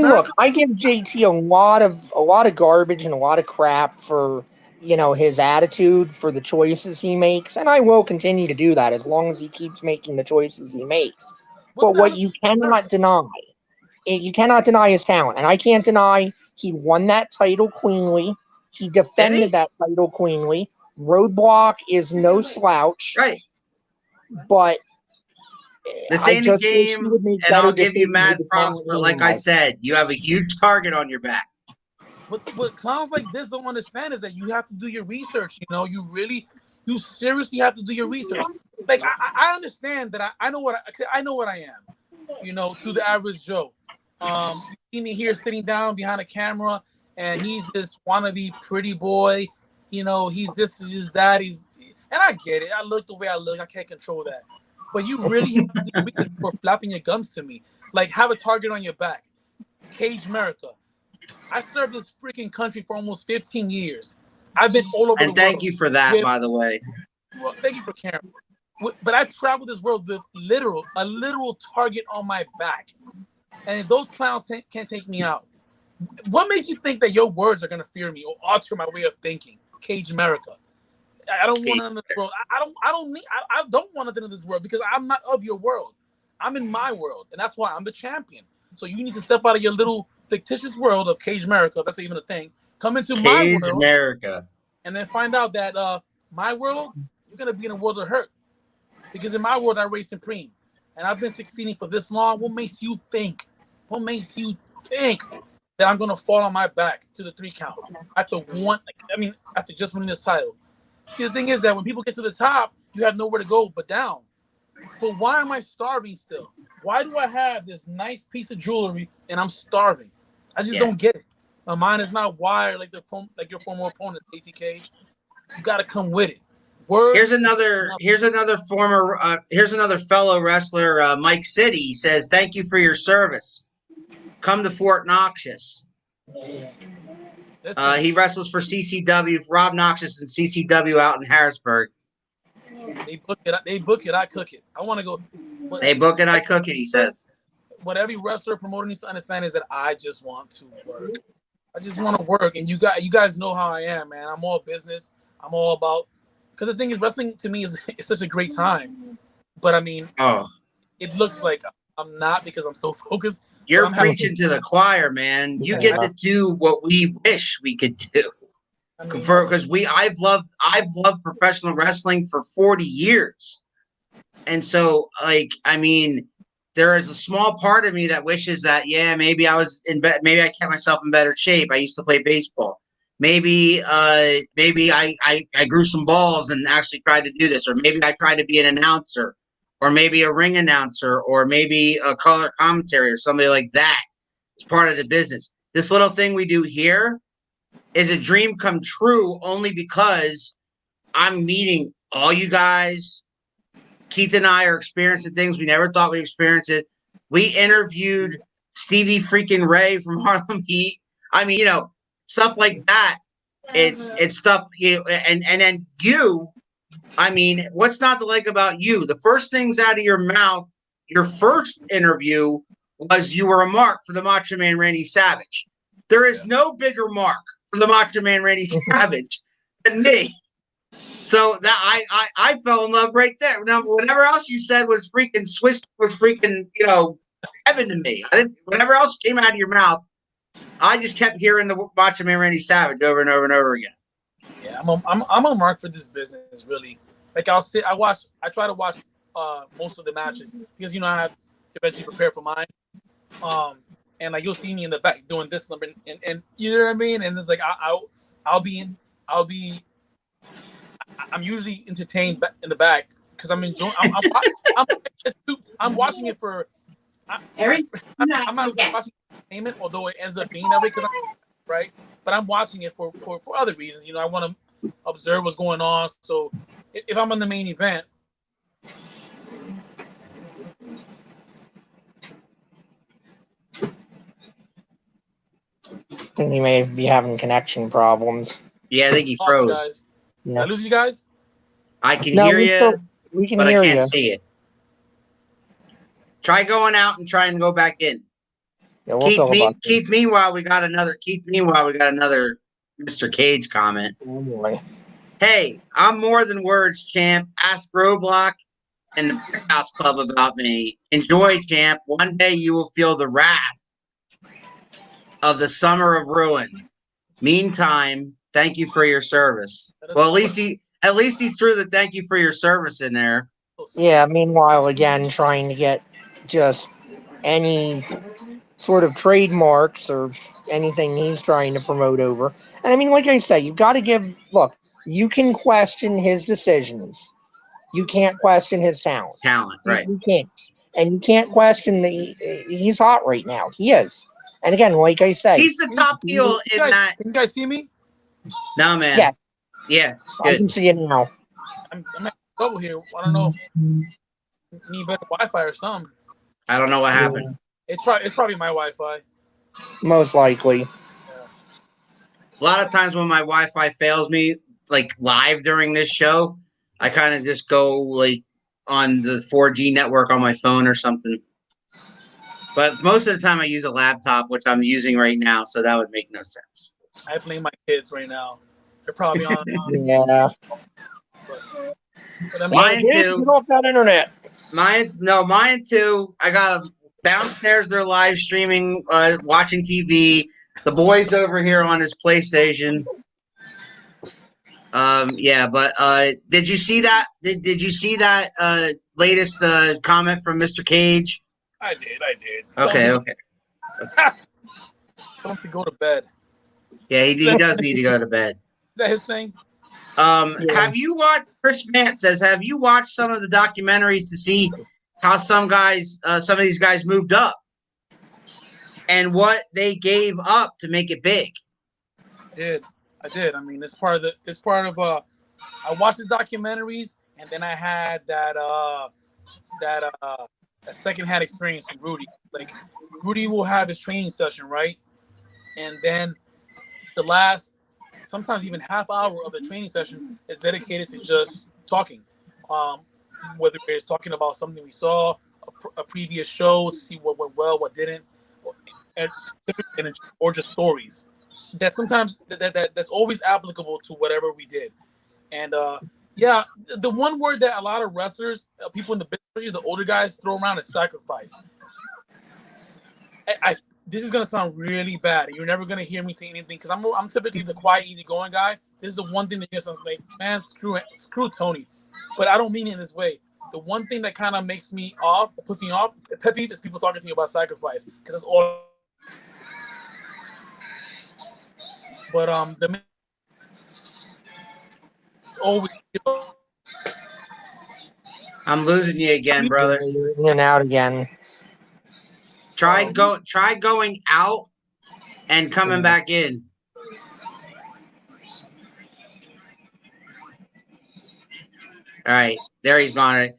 S5: look, I give JT a lot of garbage and a lot of crap for, you know, his attitude, for the choices he makes, and I will continue to do that as long as he keeps making the choices he makes. But what you cannot deny his talent, and I can't deny he won that title cleanly. He defended that title cleanly. Roadblock is no slouch.
S3: Right.
S5: But
S3: this ain't a game, and I'll give you mad props, but like I said, you have a huge target on your back.
S4: What clowns like this don't understand is that you have to do your research. You know, you seriously have to do your research. Like I understand that I know what I am. You know, to the average Joe. You see me here sitting down behind a camera, and he's this wannabe pretty boy. You know, he's this, he's that, and I get it. I look the way I look. I can't control that. But you really have to do research for flapping your gums to me. Like, have a target on your back. Cage America. I served this freaking country for almost 15 years. I've been all over the world.
S3: And thank you for that, by the way.
S4: Well, thank you for caring. But I've traveled this world with a literal target on my back. And those clowns can't take me out. What makes you think that your words are going to fear me or alter my way of thinking? Cage America. I don't want nothing in this world. I don't want nothing in this world because I'm not of your world. I'm in my world, and that's why I'm the champion. So you need to step out of your little fictitious world of Cage America. If that's even a thing. Come into my world,
S3: Cage America,
S4: and then find out that my world, you're gonna be in a world of hurt. Because in my world, I reign supreme, and I've been succeeding for this long. What makes you think? What makes you think that I'm gonna fall on my back to the 3 count after just winning this title? See, the thing is that when people get to the top, you have nowhere to go but down. But why am I starving still? Why do I have this nice piece of jewelry and I'm starving? I just don't get it. My mind is not wired like your former opponent, ATK. You got to come with it.
S3: Here's another fellow wrestler, Mike City. He says, "Thank you for your service. Come to Fort Noxious." He wrestles for CCW, Rob Noxious and CCW out in Harrisburg.
S4: They book it. I cook it. I want to go.
S3: They book it. I cook it. He says.
S4: What every wrestler promoter needs to understand is that I just want to work. I just want to work, and you guys know how I am, man. I'm all business. I'm all about. Because the thing is, wrestling to me is it's such a great time. But I mean, it looks like I'm not because I'm so focused.
S3: You're preaching to the choir, man. You get to do what we wish we could do. Because I've loved professional wrestling for 40 years, and so there is a small part of me that wishes that maybe maybe I kept myself in better shape. I used to play baseball. Maybe I grew some balls and actually tried to do this, or maybe I tried to be an announcer, or maybe a ring announcer, or maybe a color commentary, or somebody like that. It's part of the business. This little thing we do here is a dream come true only because I'm meeting all you guys. Keith and I are experiencing things we never thought we'd experience it. We interviewed Stevie freaking Ray from Harlem Heat. I mean, stuff like that. It's stuff, and then you, I mean, what's not to like about you? The first things out of your mouth, your first interview was you were a mark for the Macho Man Randy Savage. There is no bigger mark for the Macho Man Randy Savage than me. So that I fell in love right there. Now, whatever else you said was freaking Swiss, was freaking, heaven to me. Whatever else came out of your mouth, I just kept hearing the Macho Man Randy Savage over and over and over again.
S4: Yeah, I'm a mark for this business, really. Like I try to watch most of the matches because I have to eventually prepare for mine. And like you'll see me in the back doing this number, and you know what I mean. And it's like I'm usually entertained in the back because I'm enjoying. I'm watching it for. I'm not watching entertainment, although it ends up being that way because right. But I'm watching it for other reasons. I want to observe what's going on. So if I'm on the main event.
S5: I think he may be having connection problems.
S3: Yeah, I think he froze.
S4: Did I lose you guys?
S3: I can hear you,
S5: we can
S3: but
S5: hear
S3: I can't
S5: you.
S3: see it. Try going out and try and go back in.
S5: Yeah, Keith,
S3: meanwhile, we got another Mr. Cage comment.
S5: Oh, boy.
S3: Hey, I'm more than words, champ. Ask Roblox and the Brick House Club about me. Enjoy, champ. One day you will feel the wrath of the summer of ruin. Meantime, thank you for your service. Well, at least he threw the thank you for your service in there.
S5: Yeah, meanwhile, again, trying to get just any sort of trademarks or anything he's trying to promote over. And I mean, like I say, you've got to look, you can question his decisions. You can't question his talent.
S3: Right.
S5: You can't. And you can't question he's hot right now. He is. And again, like I say,
S3: he's the top heel in that.
S4: Can you guys see me?
S3: No, man.
S5: Yeah.
S3: Yeah.
S5: Good. I can see it now.
S4: I'm having trouble here. I don't know. Need better Wi-Fi or something.
S3: I don't know what happened.
S4: It's probably my Wi-Fi.
S5: Most likely.
S4: Yeah.
S3: A lot of times when my Wi-Fi fails me, like live during this show, I kind of just go like on the 4G network on my phone or something. But most of the time I use a laptop, which I'm using right now, so that would make no sense.
S4: I blame my kids right now. They're probably on.
S5: Yeah.
S4: But
S3: mine too.
S5: Get off that internet.
S3: Mine too. I got them downstairs. They're live streaming, watching TV. The boy's over here on his PlayStation. Yeah, but did you see that? Did you see that latest comment from Mr. Cage?
S4: I did.
S3: Okay.
S4: Tell him to go to bed.
S3: Yeah, he does need to go to bed.
S4: Is that his thing?
S3: Have you watched? Chris Mant says, have you watched some of the documentaries to see how some of these guys moved up and what they gave up to make it big?
S4: I did. I mean, it's part of I watched the documentaries, and then I had a secondhand experience from Rudy. Like, Rudy will have his training session, right? And then the last, sometimes even half hour of the training session is dedicated to just talking. Whether it's talking about something we saw, a previous show to see what went well, what didn't, or just stories. That sometimes that's always applicable to whatever we did. And yeah, the one word that a lot of wrestlers, people in the business, the older guys, throw around is sacrifice. This is gonna sound really bad. You're never gonna hear me say anything because I'm typically the quiet, easygoing guy. This is the one thing that gets us like, man, screw Tony. But I don't mean it in this way. The one thing that kind of puts me off, pet peeve, is people talking to me about sacrifice because it's all. But always.
S3: I'm losing you again, brother.
S5: You're in and out again.
S3: Try going out and coming back in. All right, there he's gone.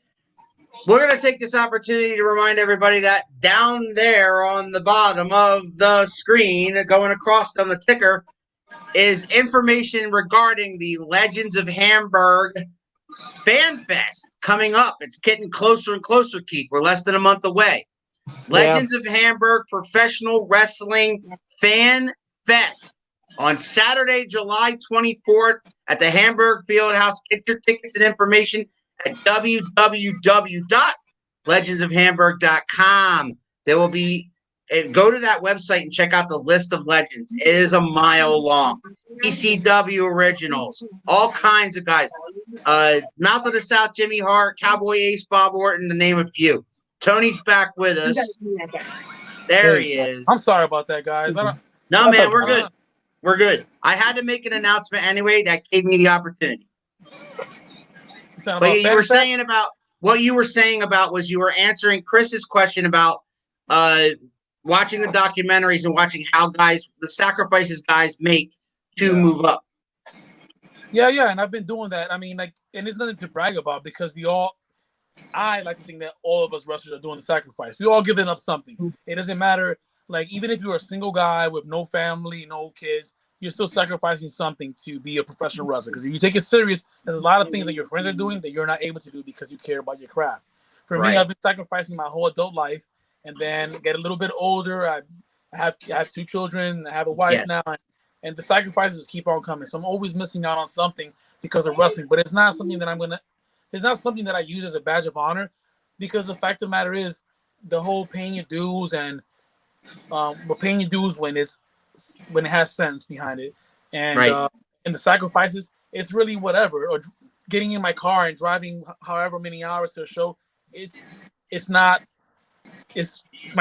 S3: We're going to take this opportunity to remind everybody that down there on the bottom of the screen, going across on the ticker, is information regarding the Legends of Hamburg Fan Fest coming up. It's getting closer and closer, Keith. We're less than a month away. Legends of Hamburg Professional Wrestling Fan Fest on Saturday, July 24th at the Hamburg Fieldhouse. Get your tickets and information at www.legendsofhamburg.com. There will be go to that website and check out the list of legends. It is a mile long. ECW originals, all kinds of guys. Mouth of the South, Jimmy Hart, Cowboy Ace, Bob Orton, to name a few. Tony's back with us. There he is.
S4: I'm sorry about that, guys.
S3: No, man, we're good. We're good. I had to make an announcement anyway. That gave me the opportunity. But what you were saying about was you were answering Chris's question about watching the documentaries and watching how the sacrifices guys make to move up.
S4: Yeah, and I've been doing that. I mean, like, and there's nothing to brag about because I like to think that all of us wrestlers are doing the sacrifice. We all giving up something. It doesn't matter. Like, even if you're a single guy with no family, no kids, you're still sacrificing something to be a professional wrestler. Because if you take it serious, there's a lot of things that your friends are doing that you're not able to do because you care about your craft. For me, I've been sacrificing my whole adult life, and then get a little bit older. I have 2 children. I have a wife now, and the sacrifices keep on coming. So I'm always missing out on something because of wrestling. But it's not something that it's not something that I use as a badge of honor, because the fact of the matter is, the whole paying your dues and but paying your dues when it has sense behind it, and and the sacrifices, it's really whatever. Or getting in my car and driving however many hours to a show, it's my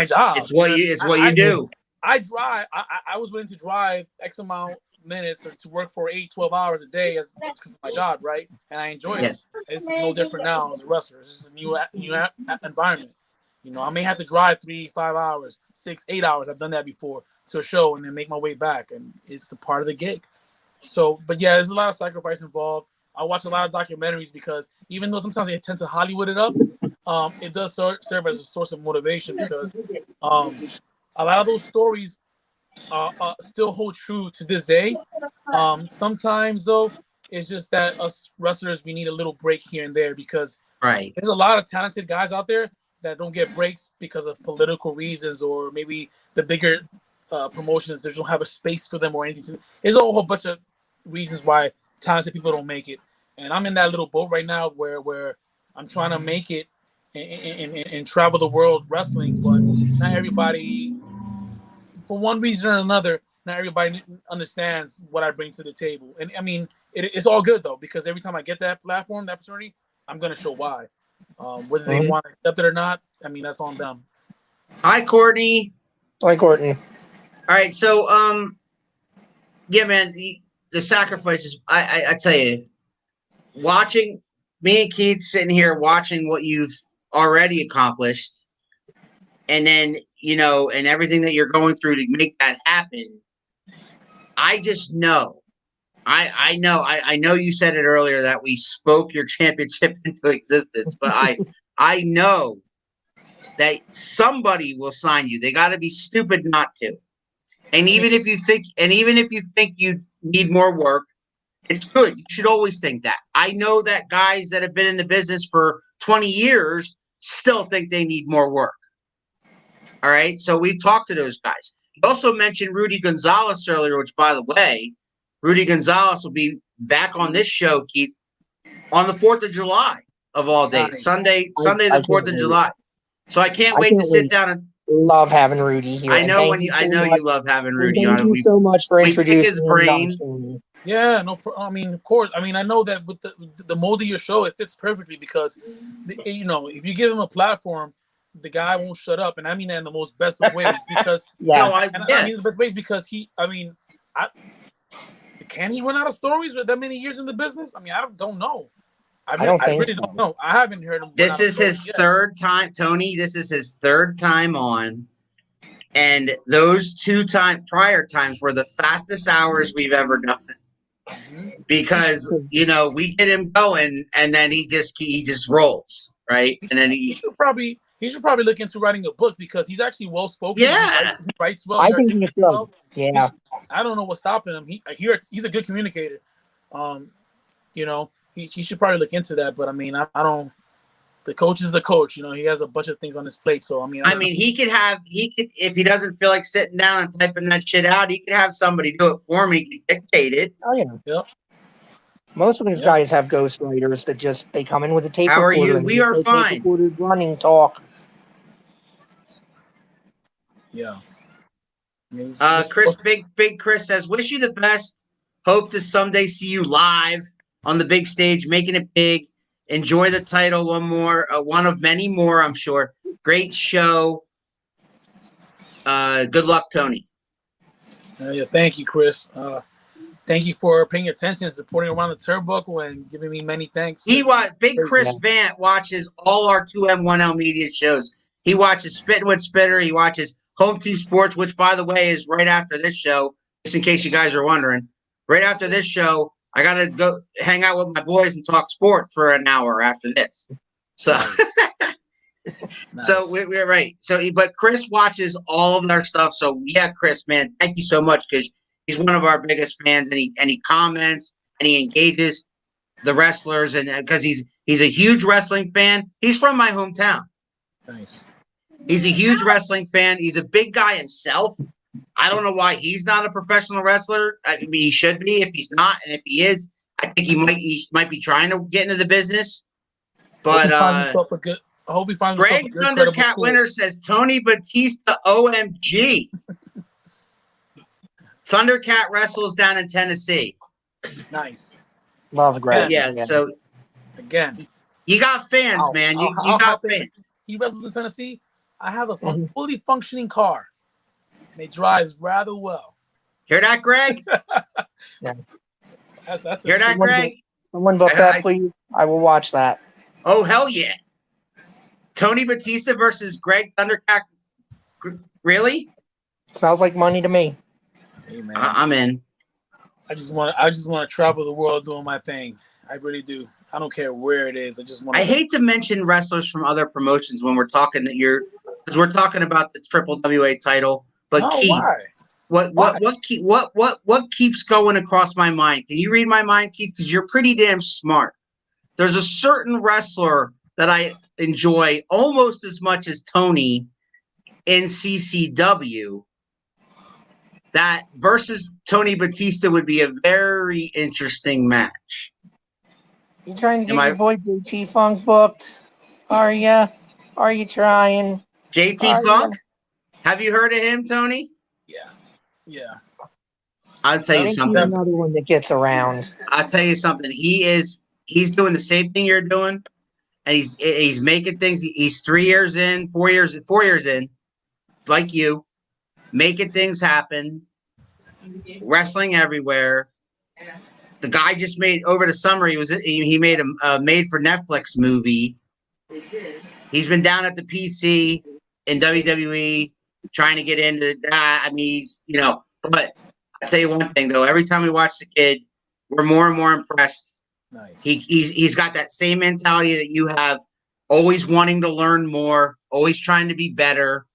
S4: job.
S3: It's what you do.
S4: I drive. I was willing to drive X amount minutes to work for 8-12 hours a day because of my job, right? And I enjoy it. It's no different now as a wrestler. It's just a new environment. You know, I may have to drive 3-5 hours, 6-8 hours. I've done that before to a show and then make my way back, and it's the part of the gig. So, but yeah, there's a lot of sacrifice involved. I watch a lot of documentaries because even though sometimes they tend to Hollywood it up, it does serve as a source of motivation because a lot of those stories still hold true to this day. Sometimes, though, it's just that us wrestlers, we need a little break here and there because there's a lot of talented guys out there that don't get breaks because of political reasons, or maybe the bigger promotions, they don't have a space for them or anything. There's a whole bunch of reasons why talented people don't make it. And I'm in that little boat right now where I'm trying to make it and travel the world wrestling, but not everybody, for one reason or another, not everybody understands what I bring to the table. And I mean, it's all good though, because every time I get that platform, that opportunity, I'm going to show why. Whether they want to accept it or not, I mean, that's on them.
S3: Hi, Courtney.
S5: Hi, Courtney.
S3: All right, so yeah, man, the sacrifices. I tell you, watching me and Keith sitting here watching what you've already accomplished, and then and everything that you're going through to make that happen. I just know. I know you said it earlier that we spoke your championship into existence, but I know that somebody will sign you. They got to be stupid not to. And even if you think you need more work, it's good. You should always think that. I know that guys that have been in the business for 20 years still think they need more work. All right. So we've talked to those guys. You also mentioned Rudy Gonzalez earlier, which, by the way, Rudy Gonzalez will be back on this show, Keith, on the 4th of July of all days.
S4: Nice.
S3: Sunday, the 4th of July. So I can't wait to sit down and
S5: love having Rudy here.
S3: I know you love having Rudy on.
S5: Thank you so much for introducing
S3: his brain.
S5: him.
S4: Yeah, no. I mean, of course. I mean, I know that with the mold of your show, it fits perfectly because, if you give him a platform, the guy won't shut up, and I mean that in the most best of ways. Because I mean the best ways because can he run out of stories with that many years in the business? I mean, I don't know. I really don't know. I haven't heard him.
S3: This is his third time, Tony. This is his third time on. And those prior times were the fastest hours we've ever done. Because, we get him going and then he just rolls, right? And then he should probably
S4: look into writing a book because he's actually well spoken.
S3: Yeah.
S4: He writes well.
S5: I think he's well. Yeah.
S4: I don't know what's stopping him. He's a good communicator. He should probably look into that, but I mean, I don't. The coach is the coach. He has a bunch of things on his plate. So I mean,
S3: he could if he doesn't feel like sitting down and typing that shit out, he could have somebody do it for him. He could dictate it.
S5: Oh yeah.
S4: Yep.
S5: Most of these guys have ghostwriters that they come in with a tape recorder.
S3: How are you? We are fine.
S5: Running talk.
S4: Yeah.
S3: Chris, big Chris says, "Wish you the best. Hope to someday see you live on the big stage, making it big. Enjoy the title. One of many more, I'm sure. Great show. Good luck, Tony."
S4: Thank you, Chris. Thank you for paying attention, supporting Around the Turnbuckle, and giving me many thanks.
S3: Big Chris Vant watches all our 2M1L media shows. He watches Spittin' with Spitter. He watches Home Team Sports, which, by the way, is right after this show, just in case you guys are wondering. Right after this show, I got to go hang out with my boys and talk sports for an hour after this. So,
S4: Nice.
S3: So we're right. But Chris watches all of our stuff. So, yeah, Chris, man, thank you so much because he's one of our biggest fans, and he comments and he engages the wrestlers, and because he's a huge wrestling fan. He's from my hometown.
S4: Nice.
S3: He's a huge wrestling fan. He's a big guy himself. I don't know why he's not a professional wrestler. I mean, he should be. If he's not, and if he is, I think he might be trying to get into the business. But
S4: I hope he finds
S3: Greg Thundercat Winner says Tony Batista OMG. Thundercat wrestles down in Tennessee.
S4: Nice.
S5: Love Greg.
S3: Yeah. So
S4: again,
S3: you got fans, man. You got fans.
S4: He wrestles in Tennessee. I have a fully functioning car. And it drives rather well.
S3: Hear that, Greg?
S5: Yeah.
S4: That's
S3: Hear that, Greg?
S5: Someone book that, please. I will watch that.
S3: Oh, hell yeah. Tony Batista versus Greg Thundercat. Really?
S5: Smells like money to me.
S4: Hey, man.
S3: I'm in.
S4: I just want to travel the world doing my thing. I really do. I don't care where it is. I
S3: hate to mention wrestlers from other promotions when we're talking because we're talking about the WWA title. But Keith, what keeps going across my mind? Can you read my mind, Keith? Because you're pretty damn smart. There's a certain wrestler that I enjoy almost as much as Tony in CCW. That versus Tony Batista would be a very interesting match.
S5: You trying to get your boy JT Funk booked? Are you? Are you trying?
S3: JT Funk? Have you heard of him, Tony?
S4: Yeah.
S3: I'll tell you something.
S5: Another one that gets around.
S3: I'll tell you something. He's doing the same thing you're doing, and he's making things. He's 3 years in, 4 years in, like you, making things happen, wrestling everywhere. the guy just made over the summer. He made a made for Netflix movie. He's been down at the PC in WWE trying to get into that. I mean, he's But I tell you one thing though, every time we watch the kid, we're more and more impressed.
S4: Nice.
S3: He's got that same mentality that you have, always wanting to learn more, always trying to be better,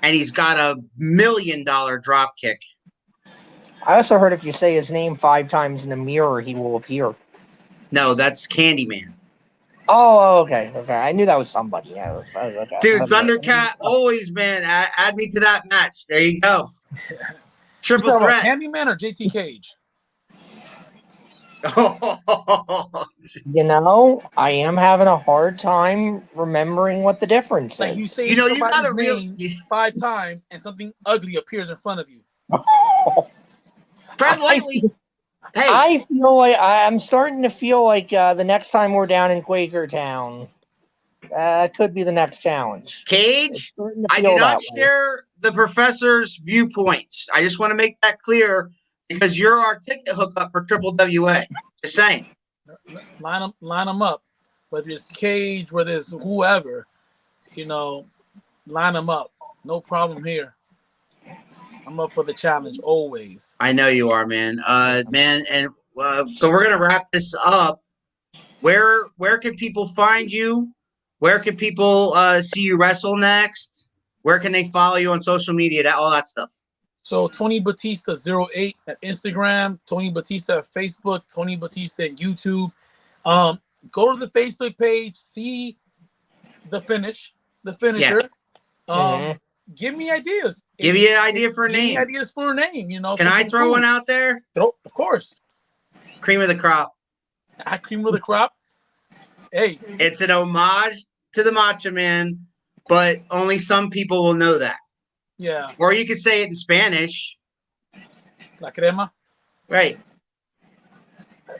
S3: and he's got a $1 million drop kick.
S5: I also heard if you say his name 5 times in the mirror, he will appear.
S3: No, that's Candyman.
S5: Oh, okay. I knew that was somebody. Yeah, okay.
S3: Dude, Thundercat, always, man. Add me to that match. There you go. Triple threat.
S4: Candyman or JT Cage?
S5: I am having a hard time remembering what the difference
S4: like
S5: is.
S4: You say
S3: you got a
S4: name 5 times and something ugly appears in front of you.
S3: Tread lightly. Hey,
S5: I feel like I'm starting to feel like the next time we're down in Quakertown, could be the next challenge.
S3: Cage, I do not share the professor's viewpoints. I just want to make that clear because you're our ticket hookup for Triple WA. Just saying.
S4: Line them up. Whether it's Cage, whether it's whoever, line them up. No problem here. I'm up for the challenge always.
S3: I know you are, man. And so we're gonna wrap this up. Where can people find you? Where can people see you wrestle next? Where can they follow you on social media? All that stuff.
S4: So Tony Batista 08 at Instagram, Tony Batista at Facebook, Tony Batista at YouTube. Go to the Facebook page, see the finisher.
S3: Yes.
S4: Give me ideas.
S3: Give you an idea for a name.
S4: Give me ideas for a name.
S3: Can I throw one out there?
S4: Of course.
S3: Cream of the crop.
S4: Cream of the crop. Hey,
S3: it's an homage to the Macho Man, but only some people will know that.
S4: Yeah.
S3: Or you could say it in Spanish.
S4: La crema.
S3: Right.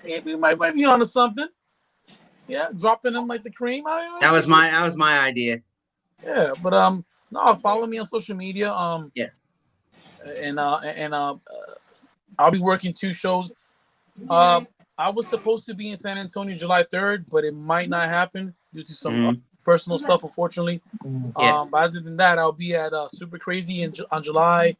S4: We might be onto something. Yeah, dropping them like the cream.
S3: That was my idea.
S4: Yeah, but no, follow me on social media.
S3: Yeah.
S4: And I'll be working 2 shows. I was supposed to be in San Antonio July 3rd, but it might not happen due to some personal stuff, unfortunately.
S3: Yeah.
S4: But other than that, I'll be at Super Crazy on July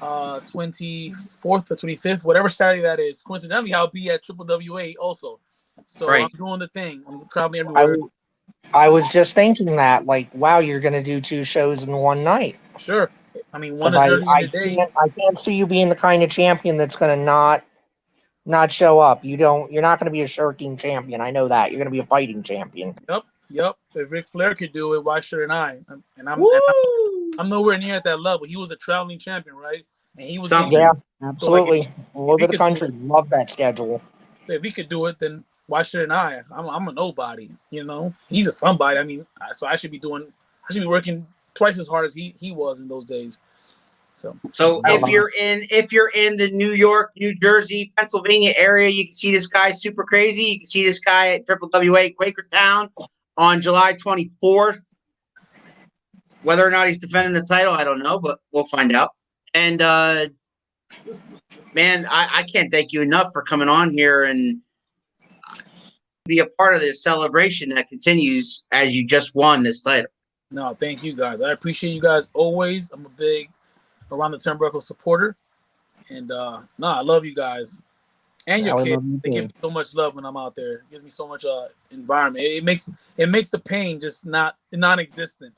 S4: 24th or 25th, whatever Saturday that is. Coincidentally, I'll be at WWWA also. So right. I'm doing the thing. I'm traveling everywhere.
S5: I was just thinking that, wow, you're going to do 2 shows in one night.
S4: Sure. I mean, one is early in the day.
S5: I can't see you being the kind of champion that's going to not show up. You're not going to be a shirking champion. I know that. You're going to be a fighting champion.
S4: Yep. If Ric Flair could do it, why shouldn't I? And I'm nowhere near at that level. He was a traveling champion, right? And he was
S5: absolutely. All over the country. Love that schedule.
S4: If he could do it, then why shouldn't I? I'm a nobody, He's a somebody. I mean, so I should be working twice as hard as he was in those days. So
S3: if you're in the New York, New Jersey, Pennsylvania area, you can see this guy Super Crazy. You can see this guy at WWA Quakertown on July 24th. Whether or not he's defending the title, I don't know, but we'll find out. And man, I can't thank you enough for coming on here and be a part of this celebration that continues as you just won this title.
S4: No, thank you guys. I appreciate you guys always. I'm a big Around the Turnbuckle supporter. And I love you guys. And your kids. They give me so much love when I'm out there. It gives me so much environment. It makes the pain just non-existent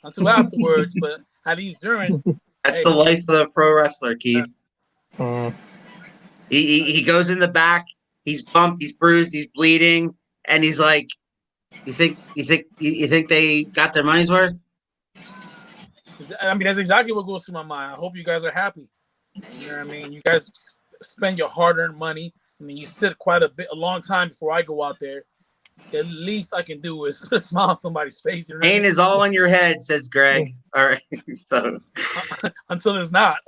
S4: until afterwards, but at least during.
S3: That's the life of the pro wrestler, Keith. He goes in the back, he's bumped, he's bruised, he's bleeding, and he's like, You think they got their money's worth?
S4: I mean, that's exactly what goes through my mind. I hope you guys are happy. You know what I mean? You guys spend your hard-earned money. I mean, you sit a long time before I go out there. The least I can do is put a smile on somebody's face. You know
S3: Pain is all in your head, says Greg. All right. So.
S4: Until it's not.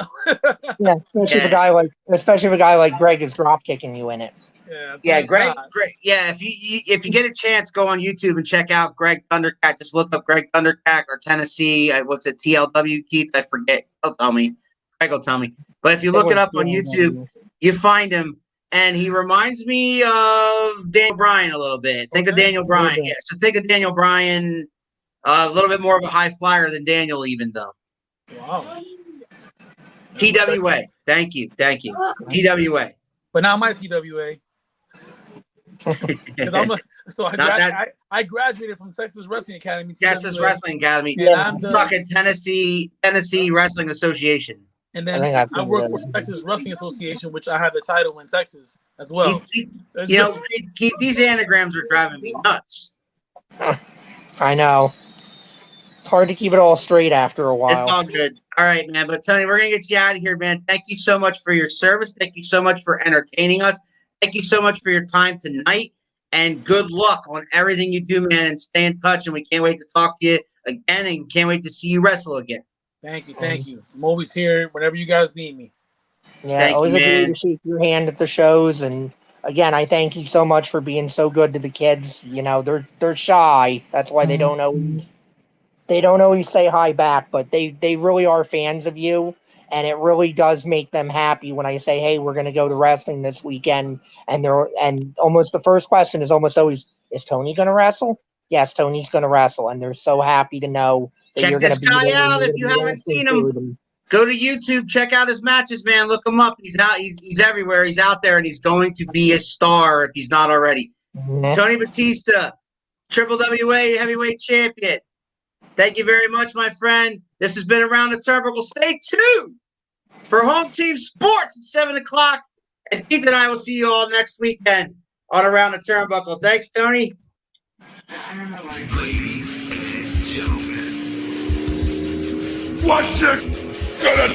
S5: Yeah, especially if a guy like Greg is drop kicking you in it.
S3: Yeah, Greg. Yeah, if you get a chance, go on YouTube and check out Greg Thundercat. Just look up Greg Thundercat or Tennessee. What's it? TLW Keith? I forget. He'll tell me. Greg will tell me. But if you look it up on YouTube, you find him, and he reminds me of Daniel Bryan a little bit. Think of Daniel Bryan. Yeah, so think of Daniel Bryan, a little bit more of a high flyer than Daniel, even though.
S4: Wow.
S3: TWA. Thank you. TWA.
S4: But not my TWA. I graduated from Texas Wrestling Academy.
S3: Texas Wrestling Academy.
S4: And
S3: I'm stuck at Tennessee Wrestling Association.
S4: And then I work for Texas Wrestling Association, which I have the title in Texas as well.
S3: Keith, these anagrams are driving me nuts.
S5: I know. It's hard to keep it all straight after a while.
S3: It's all good. All right, man. But Tony, we're going to get you out of here, man. Thank you so much for your service. Thank you so much for entertaining us. Thank you so much for your time tonight. And good luck on everything you do, man. And stay in touch. And we can't wait to talk to you again. And can't wait to see you wrestle again.
S4: Thank you. I'm always here whenever you guys need me.
S5: Yeah, always agree to shake your hand at the shows. And again, I thank you so much for being so good to the kids. You know, they're shy. That's why they don't always say hi back, but they really are fans of you. And it really does make them happy when I say, hey, we're going to go to wrestling this weekend. And almost the first question is almost always, is Tony going to wrestle? Yes, Tony's going to wrestle. And they're so happy to know.
S3: Check this guy out if you haven't seen him. Go to YouTube, check out his matches, man. Look him up. He's out. He's everywhere. He's out there, and he's going to be a star if he's not already. Mm-hmm. Tony Batista, WWWA Heavyweight Champion. Thank you very much, my friend. This has been Around the Turnbuckle. Stay tuned for Home Team Sports at 7 o'clock. And Keith and I will see you all next weekend on Around the Turnbuckle. Thanks, Tony.
S1: Ladies and gentlemen, what you gonna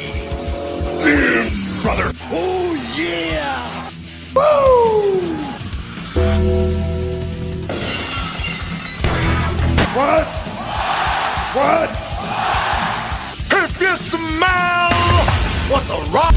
S1: do, brother? Oh, yeah! Woo! What? If you smell what the Rock